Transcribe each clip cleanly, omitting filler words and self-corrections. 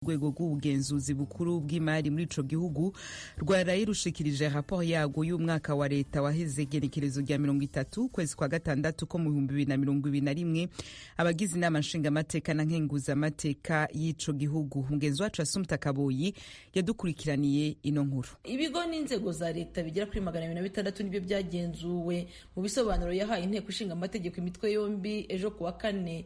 urwego rw'ubugenzuzi bukuru bw'imari muri ico gihugu rwaraye rushikirije raporo yago y'umwaka wa leta waheze igenekerezo rya 30 kwezi kwa gatandatu ko mu 2021 abagize inama nshingamateka na nkenguzamateka y'ico gihugu. Mugenzi wacu Assumpta Kaboyi yadukurikiraniye ino nkuru. Ibigo n'inzego za leta bigera kuri 260 nibyo byagenzuwe. Mu bisobanuro yahaye inteko ishinga amategeko imitwe yombi ejo kuwa kane,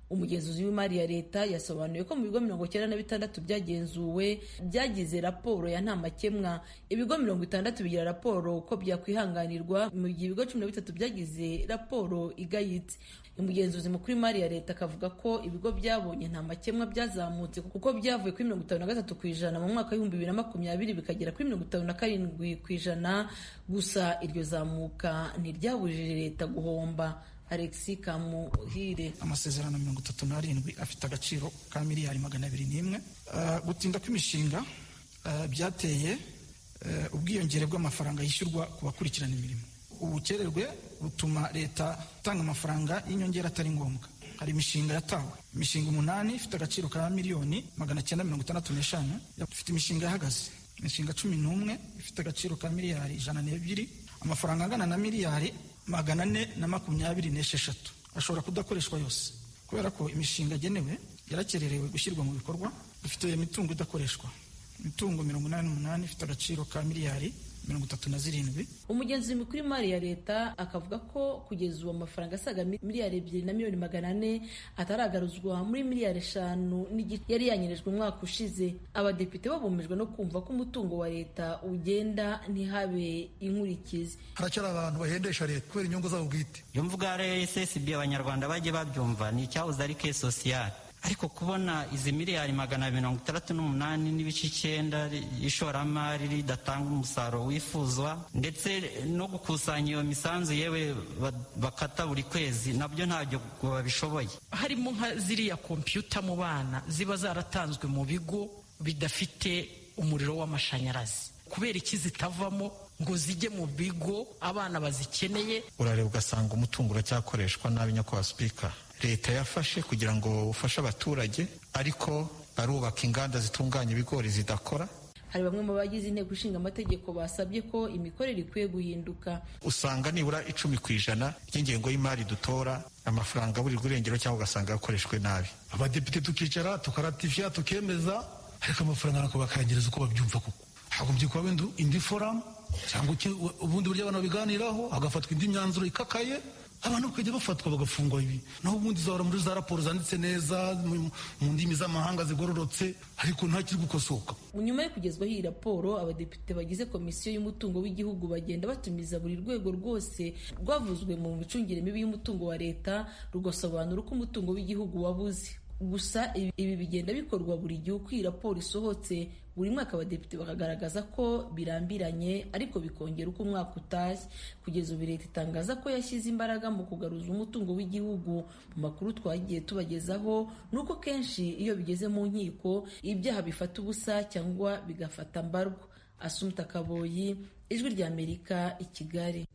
umugenzuzi w'imari ya leta yasobanuye ko mu bigo 96 byagenzuwe byagize raporo ya nta makemwa. Ibigo 60 bigira raporo ko byakwihanganirwa, mu gihe ibigo 13 byagize raporo igayitse. Umugenzuzi mukuru w'imari ya leta akavuga ko ibigo byabonye nta makemwa byazamutse kuko byavuye kuri 53% mu mwaka wa 2020 bikagera kuri 57%, gusa iryo zamuka ntiryabujije leta guhomba. Alexis Kamuhire: amasezerano 37 afite agaciro ka miliyari 201. Gutinda kw'imishinga byateye ubwiyongere bw'amafaranga yishyurwa ku bakurikirana imirimo. Ubukererwe butuma leta itanga amafaranga y'inyongera atari ngombwa. Hari imishinga yatawe, imishinga 8 ifite agaciro ka miliyoni 965, ifite imishinga yahagaze. Imishinga 11 ifite agaciro ka miliyari 102, amafaranga angana na miliyari 426 ashobora kudakoreshwa yose kubera ko imishinga agenewe yarakererewe gushyirwa mu bikorwa. Dufite imitungo idakoreshwa, imitungo 88 ifite agaciro ka miliyari 37. Umugenzuzi mukuru w'imari ya leta akavuga ko kugeza ubu amafaranga asaga miliyari 2 na miliyoni 400 ataragaruzwa muri miliyari 5 yari yanyirijwe umwaka ushize. Abadepite babumijwe no kumva ko umutungo wa leta ugenda ntihabe inkurikizi. Haracyari abantu bahendesha leta kubera inyungu zabo bwite. Iyo mvuga RSSB abanyarwanda bajye babyumva ni icyahoze ari ke social, ariko kubona izi miliyari 268 n'ibice 9 ishoramari ridatanga umusaruro wifuzwa, ndetse no gukusanya iyo misanzu yewe bakata buri kwezi, nabyo ntabyo babishoboye. Harimo nka ziriya kompyuta mu bana ziba zaratanzwe mu bigo bidafite umuriro w'amashanyarazi, kubera iki zitavamo ngo zijye mu bigo abana bazikeneye? Urareba ugasanga umutungo uracyakoreshwa nabi. Nyakubahwa Spika, leta yafashe kugira ngo ufashe abaturage, ariko barubaka inganda zitunganya ibigori zidakora. Hari bamwe mu bagize inteko ishinga amategeko basabye ko imikorere ikwiye guhinduka. Usanga nibura 10% ry'ingengo y'imari dutora amafaranga buri gurengero cyangwa ugasanga yakoreshwe nabi. Abadepite tukicara tukaratifya tukemeza, ariko amafaranga nako bakangereza uko babyumva. Kuko hagombye kuba indi forum cyangwa ubundi buryo abantu biganiraho, hagafatwa indi myanzuro ikakaye, abantu bakajya bafatwa bagafungwa. Ibi naho ubundi zahora muri za raporo zanditse neza mu ndimi z'amahanga zigororotse, ariko ntakiri gukosoka. Nyuma yo kugezwaho iyi raporo, abadepite bagize komisiyo y'umutungo w'igihugu bagenda batumiza buri rwego rwose rwavuzwe mu micungire mibi y'umutungo wa leta, rugasobanura uko umutungo w'igihugu wabuze. Gusa ibi bigenda bikorwa buri gihe uko iyi raporo isohotse. Buri mwaka abadepite bakagaragaza ko birambiranye, ariko bikongera uko umwaka utashye. Kugeza ubu leta itangaza ko yashyize imbaraga mu kugaruza umutungo w'igihugu. Mu makuru twagiye tubagezaho nuko kenshi iyo bigeze mu nkiko ibyaha bifata ubusa cyangwa bigafata mbarwa. Assumpta Kaboyi, Ijwi ry'Amerika, i Kigali.